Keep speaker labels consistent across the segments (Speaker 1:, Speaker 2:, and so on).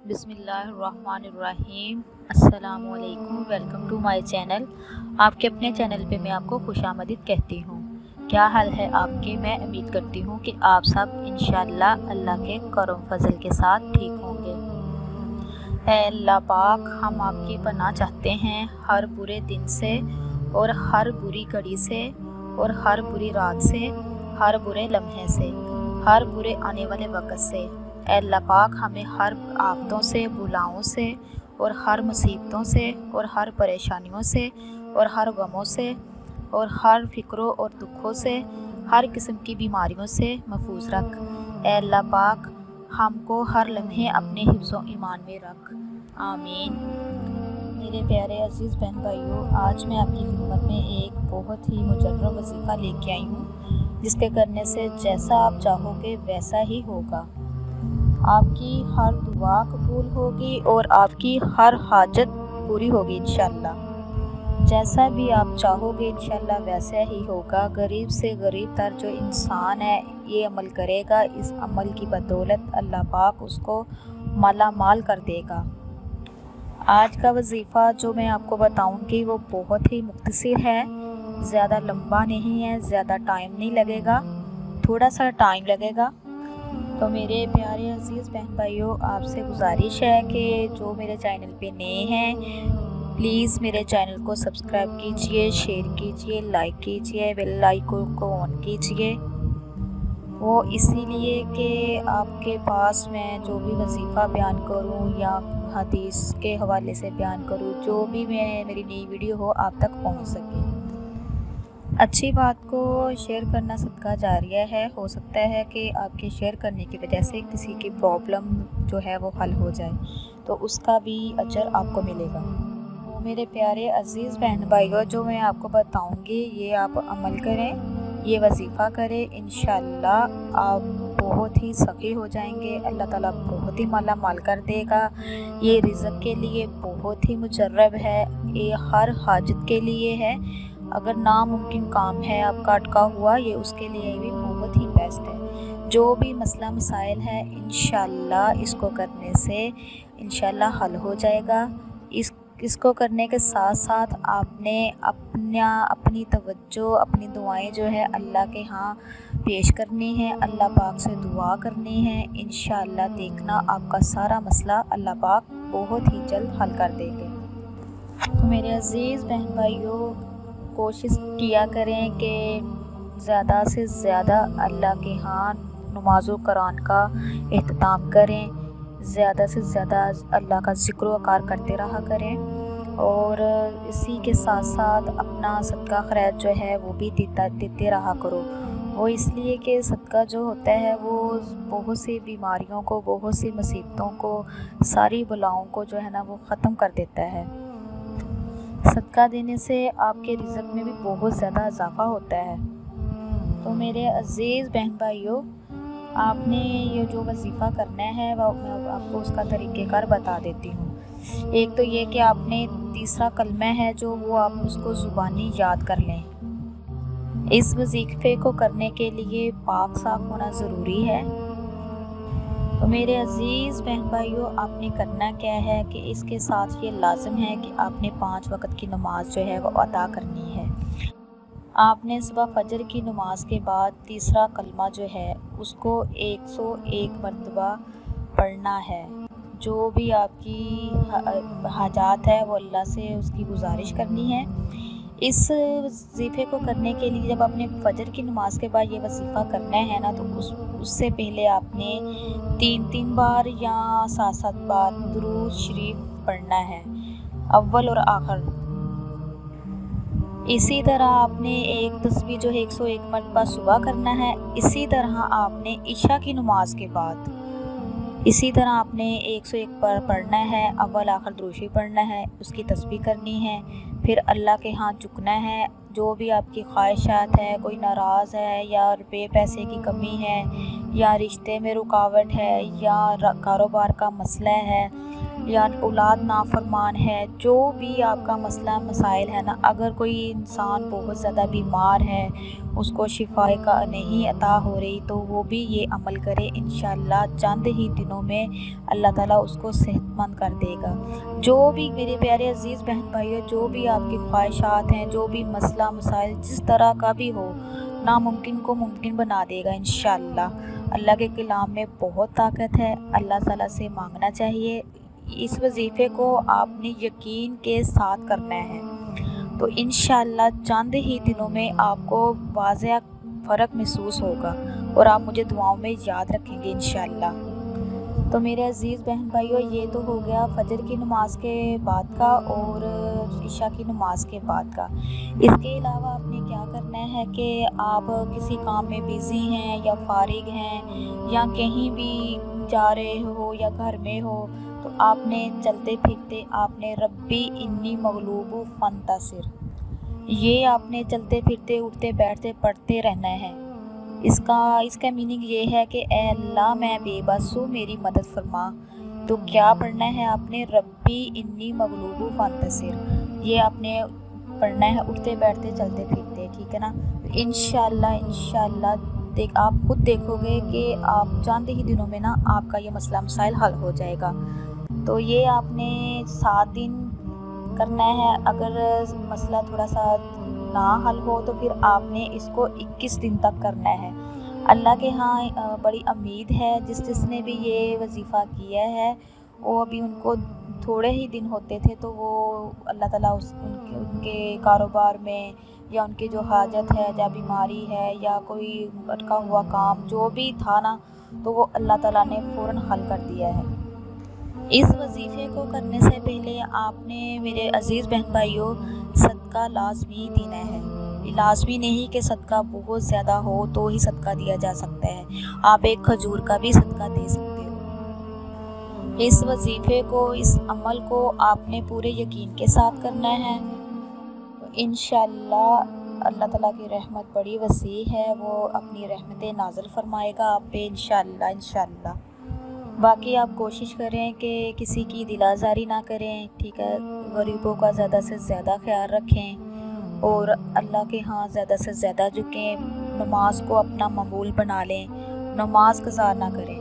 Speaker 1: बिस्मिल्लाहिर्रहमानिर्रहीम। अस्सलाम वालेकुम। Welcome to my channel. आपके अपने चैनल पे मैं आपको खुशामदीद कहती हूँ। क्या हाल है आपके? मैं उम्मीद करती हूँ कि आप सब इंशाअल्लाह अल्लाह के करम फजल के साथ ठीक होंगे। ऐ अल्लाह पाक, हम आपकी पनाह चाहते हैं हर बुरे दिन से और हर बुरी घड़ी से और हर बुरी रात से, हर बुरे लम्हे से, हर बुरे आने वाले वक्त से। ऐ अल्लाह पाक, हमें हर आफतों से, बुलाओं से और हर मुसीबतों से और हर परेशानियों से और हर गमों से और हर फ़िक्रों और दुखों से, हर किस्म की बीमारियों से महफूज रख। ऐ अल्लाह पाक, हमको हर लम्हे अपने हिफ्ज़ो ईमान में रख। आमीन। मेरे प्यारे अज़ीज़ बहन भाइयों, आज मैं आपकी खिदमत में एक बहुत ही मुजर्रब वजीफ़ा लेके आई हूँ, जिसके करने से जैसा आप चाहोगे वैसा ही होगा। आपकी हर दुआ कबूल होगी और आपकी हर हाजत पूरी होगी इंशाअल्लाह। जैसा भी आप चाहोगे इंशाअल्लाह वैसा ही होगा। गरीब से गरीब तर जो इंसान है ये अमल करेगा, इस अमल की बदौलत अल्लाह पाक उसको माला माल कर देगा। आज का वजीफ़ा जो मैं आपको बताऊंगी वो बहुत ही मुख्तसर है, ज़्यादा लंबा नहीं है, ज़्यादा टाइम नहीं लगेगा, थोड़ा सा टाइम लगेगा। तो मेरे प्यारे अज़ीज़ बहन भाइयों, आपसे गुजारिश है कि जो मेरे चैनल पे नए हैं प्लीज़ मेरे चैनल को सब्सक्राइब कीजिए, शेयर कीजिए, लाइक कीजिए, बेल आइकन को ऑन कीजिए। वो इसीलिए कि आपके पास मैं जो भी वजीफ़ा बयान करूं या हदीस के हवाले से बयान करूं, जो भी मेरी नई वीडियो हो आप तक पहुंच सके। अच्छी बात को शेयर करना सदका जारिया है। हो सकता है कि आपके शेयर करने की वजह से किसी की प्रॉब्लम जो है वो हल हो जाए, तो उसका भी अजर आपको मिलेगा। तो मेरे प्यारे अज़ीज़ बहन भाइयों, जो मैं आपको बताऊंगी ये आप अमल करें, ये वजीफ़ा करें, इंशाअल्लाह आप बहुत ही सखी हो जाएंगे। अल्लाह ताला बहुत ही माला माल कर देगा। ये रिज़्क़ के लिए बहुत ही मुजर्रब है, ये हर हाजत के लिए है। अगर नामुमकिन काम है आपका अटका हुआ, ये उसके लिए भी बहुत ही बेस्ट है। जो भी मसला मसाइल है इंशाअल्लाह इसको करने से इंशाअल्लाह हल हो जाएगा। इसको करने के साथ साथ आपने अपनी तवज्जो, अपनी दुआएं जो है अल्लाह के यहाँ पेश करनी है, अल्लाह पाक से दुआ करनी है। इंशाअल्लाह देखना आपका सारा मसला अल्लाह पाक बहुत ही जल्द हल कर देंगे। तो मेरे अज़ीज़ बहन भाइयों, कोशिश किया करें कि ज़्यादा से ज़्यादा अल्लाह के यहाँ नमाज़ो कुरान का एहतमाम करें, ज़्यादा से ज़्यादा अल्लाह का ज़िक्र वकार करते रहा करें और इसी के साथ साथ अपना सदका खैरात जो है वो भी देते रहा करो। वो इसलिए कि सदका जो होता है वो बहुत सी बीमारियों को, बहुत सी मुसीबतों को, सारी बलाओं को जो है ना वो ख़त्म कर देता है। सदका देने से आपके रिज़्क़ में भी बहुत ज़्यादा इजाफ़ा होता है। तो मेरे अज़ीज़ बहन भाइयों, आपने ये जो वजीफ़ा करना है वो मैं आपको उसका तरीक़ेकार बता देती हूँ। एक तो ये कि आपने तीसरा कलमा है जो वो आप उसको ज़ुबानी याद कर लें। इस वजीफ़े को करने के लिए पाक साफ़ होना ज़रूरी है। तो मेरे अज़ीज़ बहन भाइयों, आपने करना क्या है कि इसके साथ ये लाज़िम है कि आपने 5 वक़्त की नमाज़ जो है वो अदा करनी है। आपने सुबह फजर की नमाज के बाद तीसरा कलमा जो है उसको 101 मरतबा पढ़ना है। जो भी आपकी हाजात है वो अल्लाह से उसकी गुजारिश करनी है। इस वजीफ़े को करने के लिए जब आपने फजर की नमाज के बाद ये वजीफ़ा करना है ना, तो उससे पहले आपने 3-3 बार या 7-7 बार दुरूद शरीफ पढ़ना है, अव्वल और आखिर। इसी तरह आपने एक तस्बीह जो है 101 मरतबा सुबह करना है। इसी तरह आपने इशा की नमाज के बाद इसी तरह आपने 101 बार पढ़ना है, अव्वल आखिर दुरूद शरीफ पढ़ना है, उसकी तस्बीह करनी है, फिर अल्लाह के हाथ झुकना है। जो भी आपकी ख्वाहिशात है, कोई नाराज़ है या रुपये पैसे की कमी है या रिश्ते में रुकावट है या कारोबार का मसला है یا اولاد نافرمان ہے، جو بھی آپ کا مسئلہ مسائل ہے نا، اگر کوئی انسان بہت زیادہ بیمار ہے، اس کو شفا کا نہیں عطا ہو رہی، تو وہ بھی یہ عمل کرے، انشاءاللہ چند ہی دنوں میں اللہ تعالیٰ اس کو صحت مند کر دے گا۔ جو بھی میرے پیارے عزیز بہن بھائیو، جو بھی آپ کی خواہشات ہیں، جو بھی مسئلہ مسائل جس طرح کا بھی ہو، ناممکن کو ممکن بنا دے گا انشاءاللہ۔ اللہ کے کلام میں بہت طاقت ہے، اللہ تعالیٰ سے مانگنا چاہیے۔ اس وظیفے کو آپ نے یقین کے ساتھ کرنا ہے، تو انشاءاللہ چند ہی دنوں میں آپ کو واضح فرق محسوس ہوگا، اور آپ مجھے دعاؤں میں یاد رکھیں گے انشاءاللہ۔ تو میرے عزیز بہن بھائیو، یہ تو ہو گیا فجر کی نماز کے بعد کا اور عشاء کی نماز کے بعد کا۔ اس کے علاوہ آپ نے کیا کرنا ہے کہ آپ کسی کام میں بیزی ہیں یا فارغ ہیں یا کہیں بھی جا رہے ہو یا گھر میں ہو، تو آپ نے چلتے پھرتے آپ نے ربی انی مغلوب فانتصر، یہ آپ نے چلتے پھرتے اٹھتے بیٹھتے پڑھتے رہنا ہے۔ اس کا میننگ یہ ہے کہ اے اللہ میں بے بس ہوں، میری مدد فرما۔ تو کیا پڑھنا ہے آپ نے؟ ربی انی مغلوب فانتصر، یہ آپ نے پڑھنا ہے اٹھتے بیٹھتے چلتے پھرتے، ٹھیک ہے نا؟ انشاءاللہ آپ خود دیکھو گے کہ آپ چند ہی دنوں میں نا آپ کا یہ مسئلہ مسائل حل ہو جائے گا۔ تو یہ آپ نے 7 دن کرنا ہے۔ اگر مسئلہ تھوڑا سا نہ حل ہو تو پھر آپ نے اس کو 21 دن تک کرنا ہے۔ اللہ کے ہاں بڑی امید ہے، جس نے بھی یہ وظیفہ کیا ہے، وہ ابھی ان کو تھوڑے ہی دن ہوتے تھے، تو وہ اللہ تعالیٰ ان کے کاروبار میں یا ان کی جو حاجت ہے یا بیماری ہے یا کوئی اٹکا ہوا کام جو بھی تھا نا، تو وہ اللہ تعالیٰ نے فوراً حل کر دیا ہے۔ اس وظیفے کو کرنے سے پہلے آپ نے میرے عزیز بہن بھائیوں صدقہ لازمی دینا ہے۔ لازمی نہیں کہ صدقہ بہت زیادہ ہو تو ہی صدقہ دیا جا سکتا ہے، آپ ایک کھجور کا بھی صدقہ دے سکتے ہو۔ اس وظیفے کو، اس عمل کو آپ نے پورے یقین کے ساتھ کرنا ہے، انشاءاللہ اللہ تعالیٰ کی رحمت بڑی وسیع ہے، وہ اپنی رحمتیں نازل فرمائے گا آپ پہ انشاءاللہ۔ باقی آپ کوشش کریں کہ کسی کی دل آزاری نہ کریں، ٹھیک ہے؟ غریبوں کا زیادہ سے زیادہ خیال رکھیں اور اللہ کے ہاں زیادہ سے زیادہ جھکیں، نماز کو اپنا معمول بنا لیں، نماز قضا نہ کریں،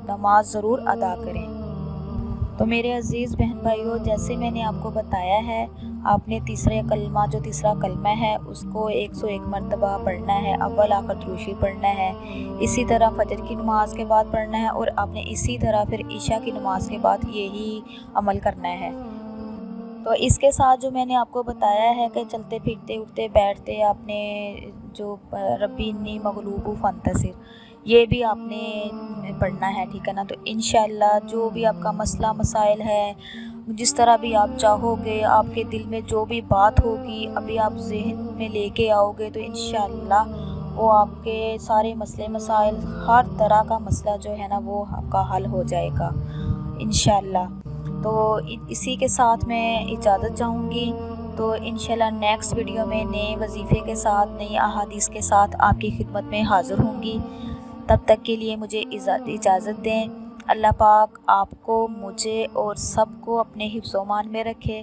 Speaker 1: نماز ضرور ادا کریں۔ تو میرے عزیز بہن بھائیوں، جیسے میں نے آپ کو بتایا ہے، آپ نے تیسرا کلمہ ہے اس کو 101 مرتبہ پڑھنا ہے، اول آخر دروشی پڑھنا ہے، اسی طرح فجر کی نماز کے بعد پڑھنا ہے، اور آپ نے اسی طرح پھر عشاء کی نماز کے بعد یہی عمل کرنا ہے۔ تو اس کے ساتھ جو میں نے آپ کو بتایا ہے کہ چلتے پھرتے اٹھتے بیٹھتے آپ نے جو ربی انی مغلوب فانتصر، یہ بھی آپ نے پڑھنا ہے، ٹھیک ہے نا؟ تو انشاءاللہ جو بھی آپ کا مسئلہ مسائل ہے، جس طرح بھی آپ چاہو گے، آپ کے دل میں جو بھی بات ہوگی، ابھی آپ ذہن میں لے کے آؤ گے، تو انشاءاللہ وہ آپ کے سارے مسئلے مسائل، ہر طرح کا مسئلہ جو ہے نا وہ آپ کا حل ہو جائے گا انشاءاللہ۔ تو اسی کے ساتھ میں اجازت چاہوں گی، تو انشاءاللہ نیکسٹ ویڈیو میں نئے وظیفے کے ساتھ، نئی احادیث کے ساتھ آپ کی خدمت میں حاضر ہوں گی۔ تب تک کے لیے مجھے اجازت دیں۔ اللہ پاک آپ کو، مجھے اور سب کو اپنے حفظ و امان میں رکھے۔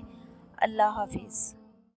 Speaker 1: اللہ حافظ۔